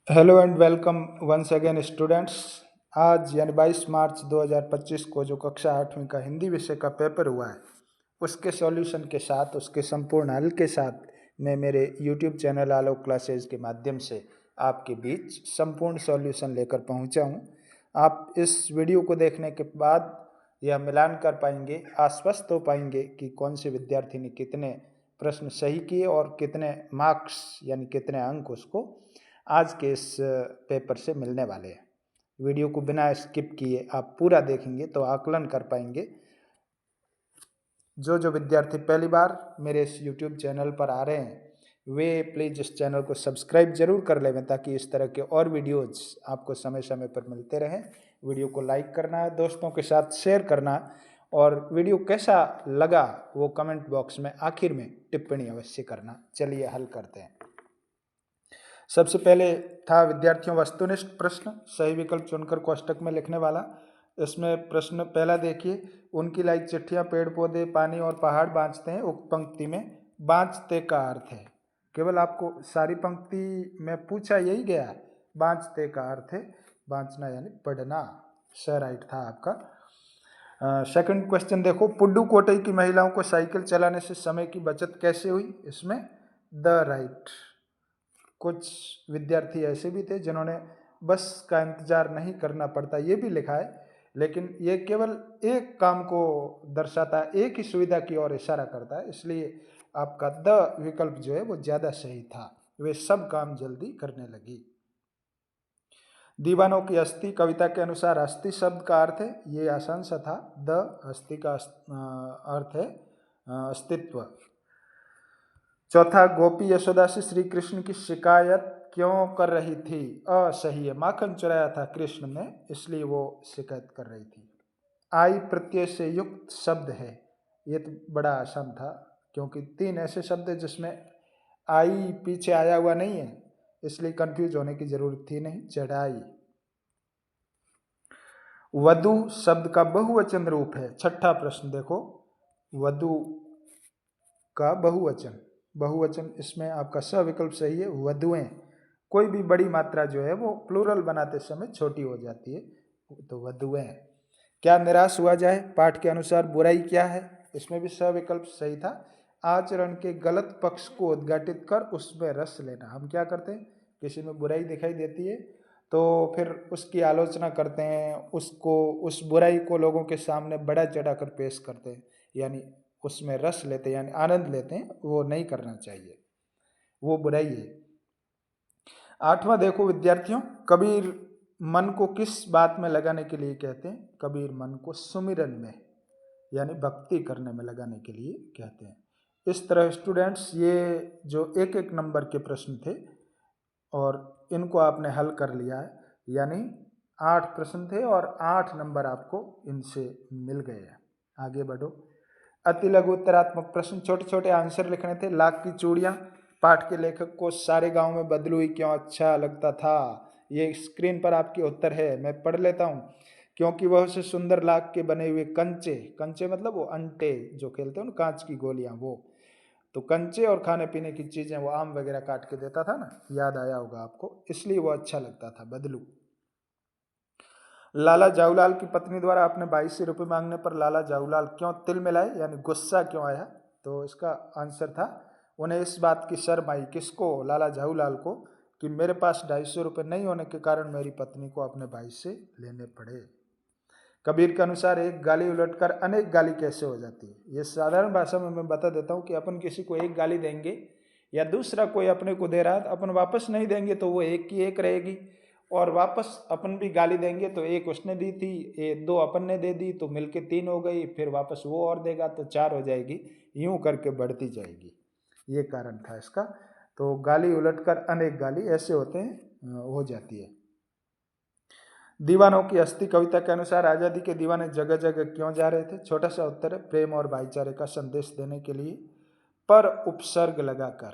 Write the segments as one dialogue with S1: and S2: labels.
S1: Hello and welcome once again students. आज यानी 22 मार्च 2025 को जो कक्षा 8वीं का हिंदी विषय का पेपर हुआ है उसके सॉल्यूशन के साथ, उसके संपूर्ण हल के साथ मैं मेरे यूट्यूब चैनल आलोक क्लासेज के माध्यम से आपके बीच संपूर्ण सॉल्यूशन लेकर पहुंचा हूं। आप इस वीडियो को देखने के बाद यह मिलान कर पाएंगे, आश्वस्त हो पाएंगे कि कौन से विद्यार्थी ने कितने प्रश्न सही किए और कितने मार्क्स यानी कितने अंक उसको आज के इस पेपर से मिलने वाले हैं। वीडियो को बिना स्किप किए आप पूरा देखेंगे तो आकलन कर पाएंगे। जो विद्यार्थी पहली बार मेरे इस यूट्यूब चैनल पर आ रहे हैं वे प्लीज़ इस चैनल को सब्सक्राइब जरूर कर लें ताकि इस तरह के और वीडियोज आपको समय समय पर मिलते रहें। वीडियो को लाइक करना है, दोस्तों के साथ शेयर करना है और वीडियो कैसा लगा वो कमेंट बॉक्स में आखिर में टिप्पणी अवश्य करना। चलिए हल करते हैं। सबसे पहले था विद्यार्थियों वस्तुनिष्ठ प्रश्न, सही विकल्प चुनकर कोष्टक में लिखने वाला। इसमें प्रश्न पहला देखिए, उनकी लाइक चिट्ठियां पेड़ पौधे पानी और पहाड़ बाँचते हैं। उक्त पंक्ति में बाँचते का अर्थ है, केवल आपको सारी पंक्ति में पूछा यही गया, बाँचते का अर्थ है बाँचना यानी पढ़ना। स राइट था आपका। सेकंड क्वेश्चन देखो, पुड्डू कोटई की महिलाओं को साइकिल चलाने से समय की बचत कैसे हुई? इसमें द राइट। कुछ विद्यार्थी ऐसे भी थे जिन्होंने बस का इंतजार नहीं करना पड़ता ये भी लिखा है, लेकिन ये केवल एक काम को दर्शाता है, एक ही सुविधा की ओर इशारा करता है, इसलिए आपका द विकल्प जो है वो ज़्यादा सही था। वे सब काम जल्दी करने लगी। दीवानों की अस्थि कविता के अनुसार अस्थि शब्द का अर्थ है, ये आसान सा था। द अस्थि का अर्थ है अस्तित्व। चौथा, गोपी यशोदा से श्री कृष्ण की शिकायत क्यों कर रही थी? असही है, माखन चुराया था कृष्ण ने इसलिए वो शिकायत कर रही थी। आई प्रत्यय से युक्त शब्द है, ये तो बड़ा आसान था क्योंकि 3 ऐसे शब्द है जिसमें आई पीछे आया हुआ नहीं है, इसलिए कंफ्यूज होने की जरूरत थी नहीं। चढ़ाई। वधु शब्द का बहुवचन रूप है। छठा प्रश्न देखो, वधु का बहुवचन इसमें आपका स विकल्प सही है, वधुएं। कोई भी बड़ी मात्रा जो है वो प्लूरल बनाते समय छोटी हो जाती है, तो वधुएं। क्या निराश हुआ जाए? पाठ के अनुसार बुराई क्या है? इसमें भी स विकल्प सही था। आचरण के गलत पक्ष को उद्घाटित कर उसमें रस लेना। हम क्या करते हैं, किसी में बुराई दिखाई देती है तो फिर उसकी आलोचना करते हैं, उस बुराई को लोगों के सामने बढ़ा चढ़ा कर पेश करते हैं, यानी उसमें रस लेते हैं यानी आनंद लेते हैं। वो नहीं करना चाहिए, वो बुराई है। 8वां देखो विद्यार्थियों, कबीर मन को किस बात में लगाने के लिए कहते हैं? कबीर मन को सुमिरन में यानी भक्ति करने में लगाने के लिए कहते हैं। इस तरह स्टूडेंट्स ये जो एक एक नंबर के प्रश्न थे और इनको आपने हल कर लिया है, यानी 8 प्रश्न थे और 8 नंबर आपको इनसे मिल गए हैं। आगे बढ़ो। अति लघु उत्तरात्मक प्रश्न, छोटे छोटे आंसर लिखने थे। लाख की चूड़ियाँ, पाठ के लेखक को सारे गांव में बदलुई क्यों अच्छा लगता था? ये स्क्रीन पर आपके उत्तर है, मैं पढ़ लेता हूँ। क्योंकि वह उसे सुंदर लाख के बने हुए कंचे, कंचे मतलब वो अंटे जो खेलते हो ना, कांच की गोलियां, वो तो कंचे और खाने पीने की चीजें, वो आम वगैरह काट के देता था ना, याद आया होगा आपको, इसलिए वो अच्छा लगता था, बदलू। लाला जाऊलाल की पत्नी द्वारा अपने भाई से रुपये मांगने पर लाला जाऊलाल क्यों तिल मिलाए यानी गुस्सा क्यों आया? तो इसका आंसर था, उन्हें इस बात की शर्म आई, किसको? लाला जाऊलाल को, कि मेरे पास 250 रुपये नहीं होने के कारण मेरी पत्नी को अपने भाई से लेने पड़े। कबीर के अनुसार एक गाली उलटकर अनेक गाली कैसे हो जाती है? ये साधारण भाषा में मैं बता देता हूँ कि अपन किसी को एक गाली देंगे या दूसरा कोई अपने को दे रहा है, अपन वापस नहीं देंगे तो वो एक की एक रहेगी, और वापस अपन भी गाली देंगे तो एक उसने दी थी, 2 अपन ने दे दी तो मिलके 3 हो गई, फिर वापस वो और देगा तो 4 हो जाएगी, यूं करके बढ़ती जाएगी। ये कारण था इसका। तो गाली उलटकर अनेक गाली ऐसे होते हैं, हो जाती है। दीवानों की अस्थि कविता के अनुसार आज़ादी के दीवाने जगह जगह क्यों जा रहे थे? छोटा सा उत्तर है, प्रेम और भाईचारे का संदेश देने के लिए, पर उपसर्ग लगाकर।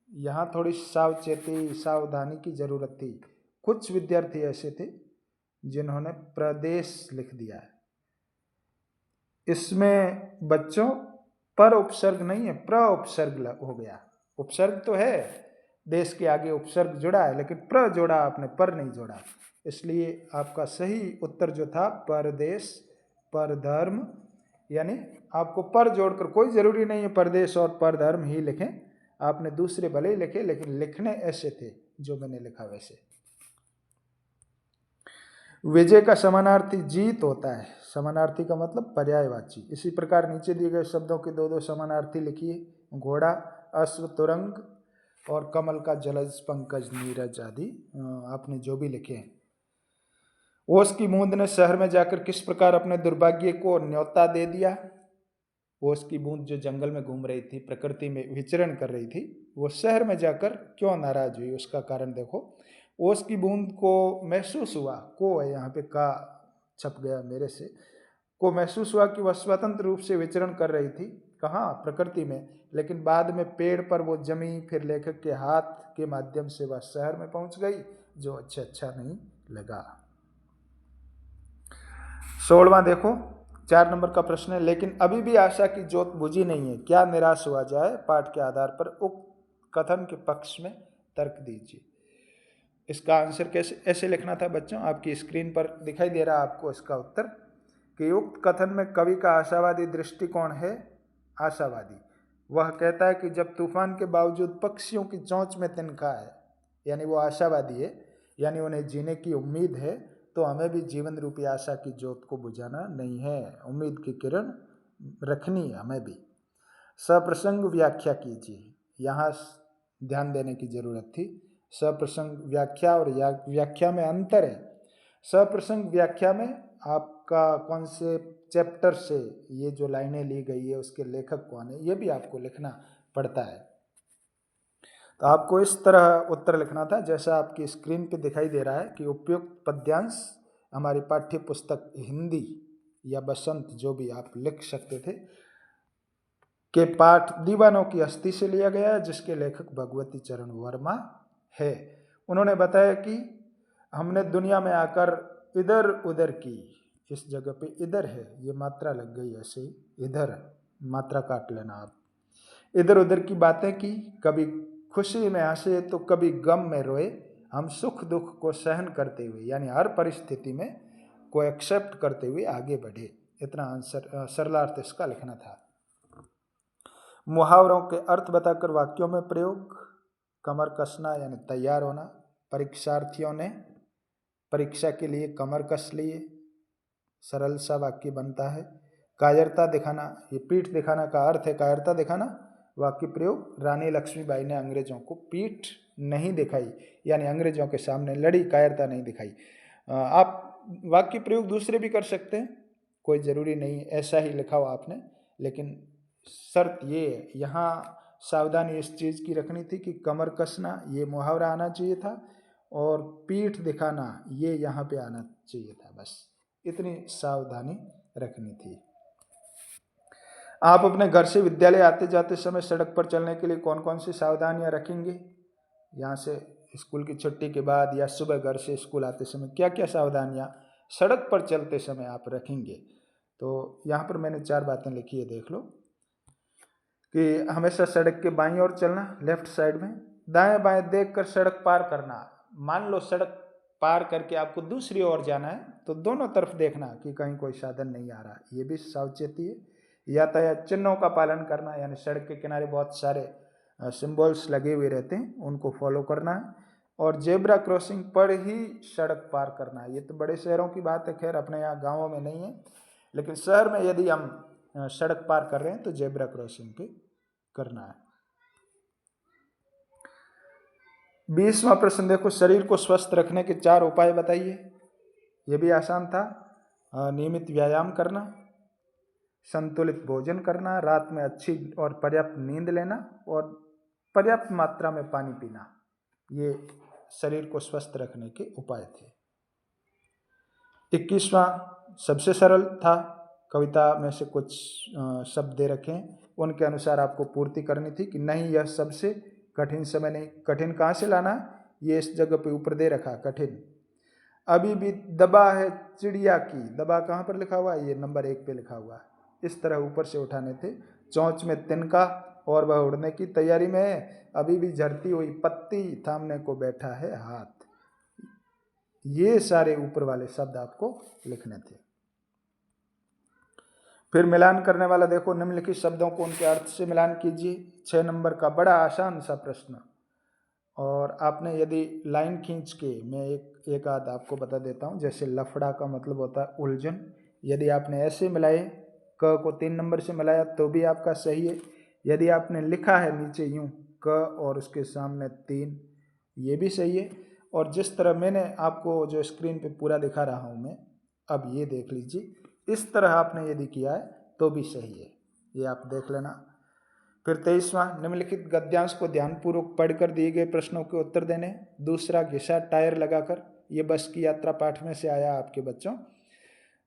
S1: यहाँ थोड़ी सावचेती सावधानी की जरूरत थी। कुछ विद्यार्थी ऐसे थे जिन्होंने प्रदेश लिख दिया है। इसमें बच्चों पर उपसर्ग नहीं है, प्र उपसर्ग हो गया। उपसर्ग तो है देश के आगे उपसर्ग जुड़ा है, लेकिन प्र जोड़ा आपने, पर नहीं जोड़ा, इसलिए आपका सही उत्तर जो था परदेश परधर्म, यानी आपको पर जोड़कर, कोई जरूरी नहीं है परदेश और परधर्म ही लिखें, आपने दूसरे भले ही लिखे लेकिन लिखने ऐसे थे जो मैंने लिखा वैसे। विजय का समानार्थी जीत होता है, समानार्थी का मतलब पर्यायवाची। इसी प्रकार नीचे दिए गए शब्दों के दो दो समानार्थी लिखिए, घोड़ा, अश्व, तुरंग और कमल का जलज, पंकज, नीरज आदि आपने जो भी लिखे हैं। ओस की बूंद ने शहर में जाकर किस प्रकार अपने दुर्भाग्य को न्योता दे दिया। ओस की बूंद जो जंगल में घूम रही थी, प्रकृति में विचरण कर रही थी, वो शहर में जाकर क्यों नाराज हुई, उसका कारण देखो। ओस की बूंद को महसूस हुआ, को है यहाँ पे, का छप गया मेरे से, को महसूस हुआ कि वह स्वतंत्र रूप से विचरण कर रही थी, कहाँ, प्रकृति में, लेकिन बाद में पेड़ पर वो जमी, फिर लेखक के हाथ के माध्यम से वह शहर में पहुंच गई, जो अच्छा नहीं लगा। 16वां देखो, 4 नंबर का प्रश्न है, लेकिन अभी भी आशा की ज्योत बुझी नहीं है, क्या निराश हुआ जाए। पाठ के आधार पर उक्त कथन के पक्ष में तर्क दीजिए। इसका आंसर कैसे ऐसे लिखना था बच्चों, आपकी स्क्रीन पर दिखाई दे रहा है आपको इसका उत्तर, कि उक्त कथन में कवि का आशावादी दृष्टिकोण है। आशावादी, वह कहता है कि जब तूफान के बावजूद पक्षियों की चोंच में तिनका है, यानी वो आशावादी है, यानी उन्हें जीने की उम्मीद है, तो हमें भी जीवन रूपी आशा की ज्योत को बुझाना नहीं है, उम्मीद की किरण रखनी है हमें भी। सप्रसंग व्याख्या कीजिए, यहाँ ध्यान देने की जरूरत थी। सप्रसंग व्याख्या और व्याख्या में अंतर है। सप्रसंग व्याख्या में आपका कौन से चैप्टर से ये जो लाइनें ली गई है, उसके लेखक कौन है, ये भी आपको लिखना पड़ता है। तो आपको इस तरह उत्तर लिखना था जैसा आपकी स्क्रीन पे दिखाई दे रहा है, कि उपयुक्त पद्यांश हमारी पाठ्य पुस्तक हिंदी या बसंत जो भी आप लिख सकते थे, के पाठ दीवानों की हस्ती से लिया गया है, जिसके लेखक भगवती चरण वर्मा है। उन्होंने बताया कि हमने दुनिया में आकर इधर उधर की, इस जगह पे इधर है, ये मात्रा लग गई ऐसे ही, इधर मात्रा काट लेना आप, इधर उधर की बातें की, कभी खुशी में हंसे तो कभी गम में रोए, हम सुख दुख को सहन करते हुए, यानी हर परिस्थिति में को एक्सेप्ट करते हुए आगे बढ़े। इतना आंसर सरलार्थ इसका लिखना था। मुहावरों के अर्थ बताकर वाक्यों में प्रयोग। कमर कसना यानी तैयार होना, परीक्षार्थियों ने परीक्षा के लिए कमर कस लिए, सरल सा वाक्य बनता है। कायरता दिखाना, ये पीठ दिखाना का अर्थ है कायरता दिखाना। वाक्य प्रयोग, रानी लक्ष्मीबाई ने अंग्रेजों को पीठ नहीं दिखाई, यानी अंग्रेजों के सामने लड़ी, कायरता नहीं दिखाई। आप वाक्य प्रयोग दूसरे भी कर सकते हैं, कोई ज़रूरी नहीं ऐसा ही लिखा हो आपने, लेकिन शर्त ये है, यहाँ सावधानी इस चीज़ की रखनी थी कि कमर कसना ये मुहावरा आना चाहिए था, और पीठ दिखाना ये यहाँ पे आना चाहिए था, बस इतनी सावधानी रखनी थी। आप अपने घर से विद्यालय आते जाते समय सड़क पर चलने के लिए कौन कौन सी सावधानियां रखेंगे। यहाँ से स्कूल की छुट्टी के बाद या सुबह घर से स्कूल आते समय क्या क्या सावधानियां सड़क पर चलते समय आप रखेंगे। तो यहाँ पर मैंने 4 बातें लिखी है, देख लो, कि हमेशा सड़क के बाईं ओर चलना, लेफ्ट साइड में, दाएं बाएं देखकर सड़क पार करना। मान लो सड़क पार करके आपको दूसरी ओर जाना है, तो दोनों तरफ देखना कि कहीं कोई साधन नहीं आ रहा, ये भी सावचेती है। यातायात चिन्हों का पालन करना, यानी सड़क के किनारे बहुत सारे सिंबल्स लगे हुए रहते हैं, उनको फॉलो करना है। और जेब्रा क्रॉसिंग पर ही सड़क पार करना है। ये तो बड़े शहरों की बात है, खैर अपने यहाँ गाँवों में नहीं है, लेकिन शहर में यदि हम सड़क पार कर रहे हैं तो जेब्रा क्रॉसिंग पे करना है। 20वां प्रश्न देखो, शरीर को स्वस्थ रखने के 4 उपाय बताइए। ये भी आसान था। नियमित व्यायाम करना, संतुलित भोजन करना, रात में अच्छी और पर्याप्त नींद लेना, और पर्याप्त मात्रा में पानी पीना, ये शरीर को स्वस्थ रखने के उपाय थे। 21वां सबसे सरल था, कविता में से कुछ शब्द दे रखे हैं, उनके अनुसार आपको पूर्ति करनी थी कि नहीं यह सबसे कठिन समय नहीं। कठिन कहाँ से लाना, ये इस जगह पे ऊपर दे रखा कठिन। अभी भी दबा है चिड़िया की, दबा कहाँ पर लिखा हुआ है, ये नंबर 1 पे लिखा हुआ है, इस तरह ऊपर से उठाने थे। चोंच में तिनका, और वह उड़ने की तैयारी में है, अभी भी झड़ती हुई पत्ती थामने को बैठा है हाथ। ये सारे ऊपर वाले शब्द आपको लिखने थे। फिर मिलान करने वाला देखो, निम्नलिखित शब्दों को उनके अर्थ से मिलान कीजिए। 6 नंबर का बड़ा आसान सा प्रश्न, और आपने यदि लाइन खींच के, मैं एक आध आपको बता देता हूँ। जैसे लफड़ा का मतलब होता है उलझन, यदि आपने ऐसे मिलाए, क को 3 नंबर से मिलाया तो भी आपका सही है। यदि आपने लिखा है नीचे यूं क और उसके सामने 3, ये भी सही है। और जिस तरह मैंने आपको जो स्क्रीन पे पूरा दिखा रहा हूँ मैं, अब ये देख लीजिए, इस तरह आपने यदि किया है तो भी सही है, ये आप देख लेना। फिर 23वां, निम्नलिखित गद्यांश को ध्यानपूर्वक पढ़कर दिए गए प्रश्नों के उत्तर देने। दूसरा, घिसा टायर लगाकर, ये बस की यात्रा पाठ में से आया आपके बच्चों।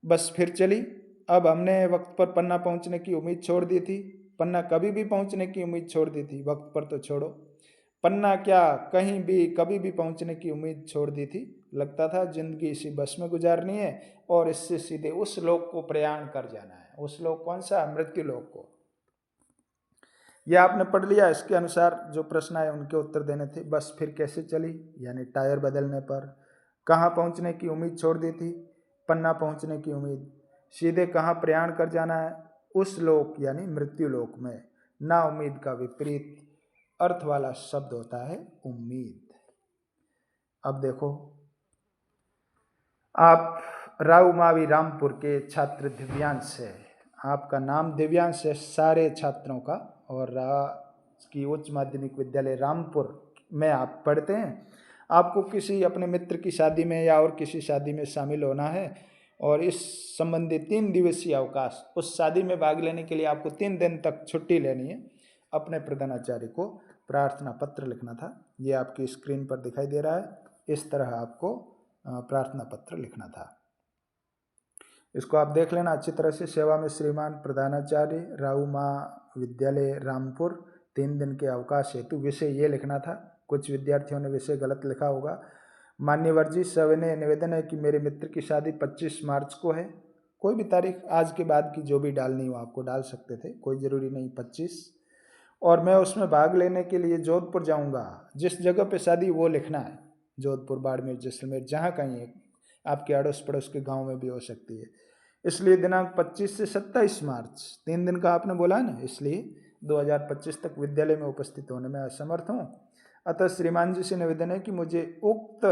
S1: बस फिर चली, अब हमने वक्त पर पन्ना पहुंचने की उम्मीद छोड़ दी थी। पन्ना कभी भी पहुंचने की उम्मीद छोड़ दी थी, वक्त पर तो छोड़ो। पन्ना क्या, कहीं भी कभी भी पहुंचने की उम्मीद छोड़ दी थी। लगता था जिंदगी इसी बस में गुजारनी है और इससे सीधे उस लोक को प्रयाण कर जाना है। उस लोक कौन सा? मृत्यु लोक को। यह आपने पढ़ लिया। इसके अनुसार जो प्रश्न आए उनके उत्तर देने थे। बस फिर कैसे चली, यानी टायर बदलने पर। कहाँ पहुंचने की उम्मीद छोड़ दी थी, पन्ना पहुंचने की उम्मीद। सीधे कहाँ प्रयाण कर जाना है, उस लोक यानी मृत्यु लोक में। ना उम्मीद का विपरीत अर्थ वाला शब्द होता है उम्मीद। अब देखो, आप राऊ मावी रामपुर के छात्र दिव्यांश है। आपका नाम दिव्यांश है सारे छात्रों का, और की उच्च माध्यमिक विद्यालय रामपुर में आप पढ़ते हैं। आपको किसी अपने मित्र की शादी में या और किसी शादी में शामिल होना है, और इस संबंधी 3 दिवसीय अवकाश, उस शादी में भाग लेने के लिए आपको 3 दिन तक छुट्टी लेनी है। अपने प्रधानाचार्य को प्रार्थना पत्र लिखना था। ये आपकी स्क्रीन पर दिखाई दे रहा है। इस तरह आपको प्रार्थना पत्र लिखना था। इसको आप देख लेना अच्छी तरह से। सेवा में श्रीमान प्रधानाचार्य, राऊ माँ विद्यालय रामपुर, 3 दिन के अवकाश हेतु। विषय ये लिखना था, कुछ विद्यार्थियों ने विषय गलत लिखा होगा। मान्यवर जी, सविनय निवेदन है कि मेरे मित्र की शादी 25 मार्च को है। कोई भी तारीख आज के बाद की जो भी डालनी हो आपको डाल सकते थे, कोई ज़रूरी नहीं 25। और मैं उसमें भाग लेने के लिए जोधपुर जाऊंगा। जिस जगह पे शादी वो लिखना है, जोधपुर, बाड़मेर, जैसलमेर, जहाँ कहीं है। आपके अड़ोस पड़ोस के गांव में भी हो सकती है। इसलिए दिनांक 25 से 27 मार्च, 3 दिन का आपने बोला है ना, इसलिए 2025 तक विद्यालय में उपस्थित होने में असमर्थ हूँ। अतः श्रीमान जी से निवेदन है कि मुझे उक्त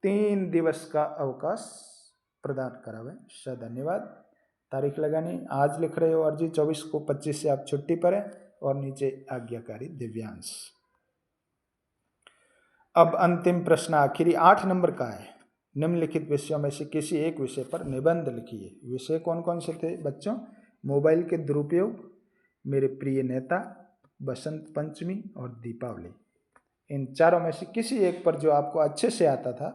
S1: 3 दिवस का अवकाश प्रदान करावें। धन्यवाद। तारीख लगानी, आज लिख रहे हो अर्जी 24 को, 25 से आप छुट्टी पर हैं, और नीचे आज्ञाकारी दिव्यांश। अब अंतिम प्रश्न आखिरी 8 नंबर का है। निम्नलिखित विषयों में से किसी एक विषय पर निबंध लिखिए। विषय कौन कौन से थे बच्चों? मोबाइल के दुरुपयोग, मेरे प्रिय नेता, बसंत पंचमी और दीपावली। इन चारों में से किसी एक पर जो आपको अच्छे से आता था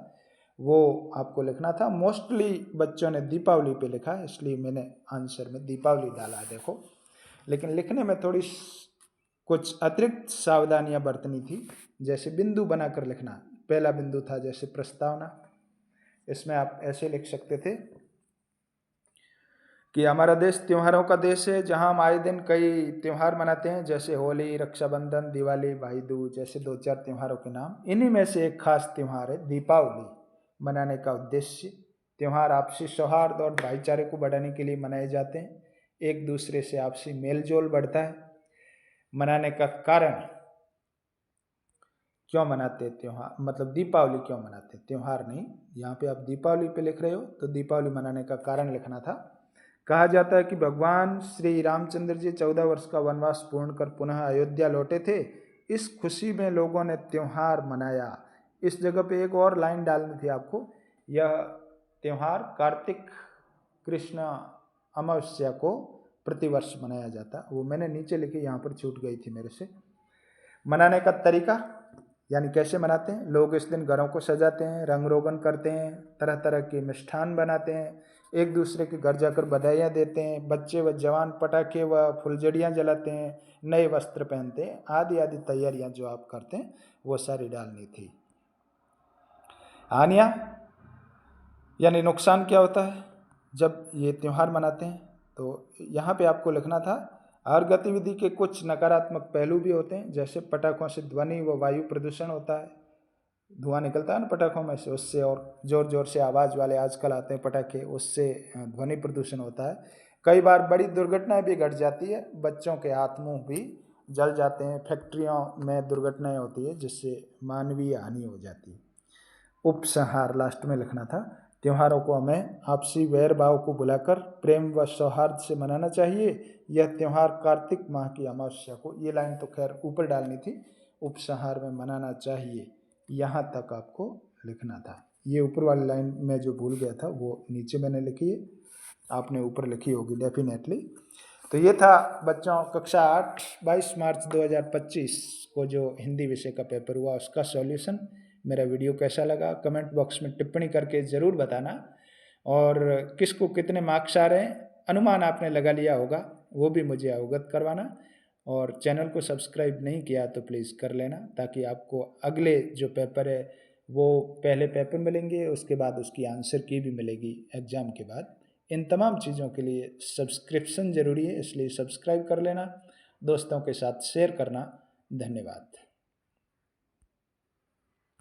S1: वो आपको लिखना था। मोस्टली बच्चों ने दीपावली पे लिखा है, इसलिए मैंने आंसर में दीपावली डाला। देखो, लेकिन लिखने में थोड़ी कुछ अतिरिक्त सावधानियां बरतनी थी। जैसे बिंदु बनाकर लिखना। पहला बिंदु था जैसे प्रस्तावना, इसमें आप ऐसे लिख सकते थे कि हमारा देश त्योहारों का देश है, जहां हम आए दिन कई त्यौहार मनाते हैं, जैसे होली, रक्षाबंधन, दिवाली, भाई दूज, जैसे 2-4 त्योहारों के नाम। इन्हीं में से एक खास त्यौहार है दीपावली। मनाने का उद्देश्य, त्यौहार आपसी सौहार्द और भाईचारे को बढ़ाने के लिए मनाए जाते हैं। एक दूसरे से आपसी मेल जोल बढ़ता है। मनाने का कारण, क्यों मनाते हैं त्यौहार, मतलब दीपावली क्यों मनाते हैं, त्यौहार नहीं। यहाँ पे आप दीपावली पे लिख रहे हो तो दीपावली मनाने का कारण लिखना था। कहा जाता है कि भगवान श्री रामचंद्र जी 14 वर्ष का वनवास पूर्ण कर पुनः अयोध्या लौटे थे। इस खुशी में लोगों ने त्यौहार मनाया। इस जगह पे एक और लाइन डालनी थी आपको। यह त्यौहार कार्तिक कृष्ण अमावस्या को प्रतिवर्ष मनाया जाता। वो मैंने नीचे लिखी, यहाँ पर छूट गई थी मेरे से। मनाने का तरीका, यानी कैसे मनाते हैं। लोग इस दिन घरों को सजाते हैं, रंग रोगन करते हैं, तरह तरह के मिष्ठान बनाते हैं, एक दूसरे के घर जाकर बधाइयाँ देते हैं। बच्चे व जवान पटाखे व फुलझड़ियाँ जलाते हैं, नए वस्त्र पहनते हैं, आदि आदि तैयारियाँ जो आप करते हैं वो सारी डालनी थी। हानियाँ यानी नुकसान क्या होता है जब ये त्यौहार मनाते हैं, तो यहाँ पे आपको लिखना था और गतिविधि के कुछ नकारात्मक पहलू भी होते हैं, जैसे पटाखों से ध्वनि व वायु प्रदूषण होता है, धुआं निकलता है ना पटाखों में से, उससे, और जोर जोर से आवाज़ वाले आजकल आते हैं पटाखे, उससे ध्वनि प्रदूषण होता है। कई बार बड़ी दुर्घटनाएं भी घट जाती है, बच्चों के हाथ मुंह भी जल जाते हैं, फैक्ट्रियों में दुर्घटनाएं होती है जिससे मानवीय हानि हो जाती है। उपसंहार लास्ट में लिखना था। त्योहारों को हमें आपसी वैर भाव को भुलाकर प्रेम व सौहार्द से मनाना चाहिए। यह त्यौहार कार्तिक माह की अमावस्या को, ये लाइन तो खैर ऊपर डालनी थी, उपसंहार में मनाना चाहिए, यहाँ तक आपको लिखना था। ये ऊपर वाली लाइन में जो भूल गया था वो नीचे मैंने लिखी है, आपने ऊपर लिखी होगी डेफिनेटली। तो ये था बच्चों कक्षा 8 22 मार्च 2025 को जो हिंदी विषय का पेपर हुआ उसका सॉल्यूशन। मेरा वीडियो कैसा लगा कमेंट बॉक्स में टिप्पणी करके ज़रूर बताना, और किसको कितने मार्क्स आ रहे हैं अनुमान आपने लगा लिया होगा वो भी मुझे अवगत करवाना। और चैनल को सब्सक्राइब नहीं किया तो प्लीज़ कर लेना, ताकि आपको अगले जो पेपर है वो पहले पेपर मिलेंगे, उसके बाद उसकी आंसर की भी मिलेगी एग्ज़ाम के बाद। इन तमाम चीज़ों के लिए सब्सक्रिप्शन ज़रूरी है, इसलिए सब्सक्राइब कर लेना, दोस्तों के साथ शेयर करना। धन्यवाद।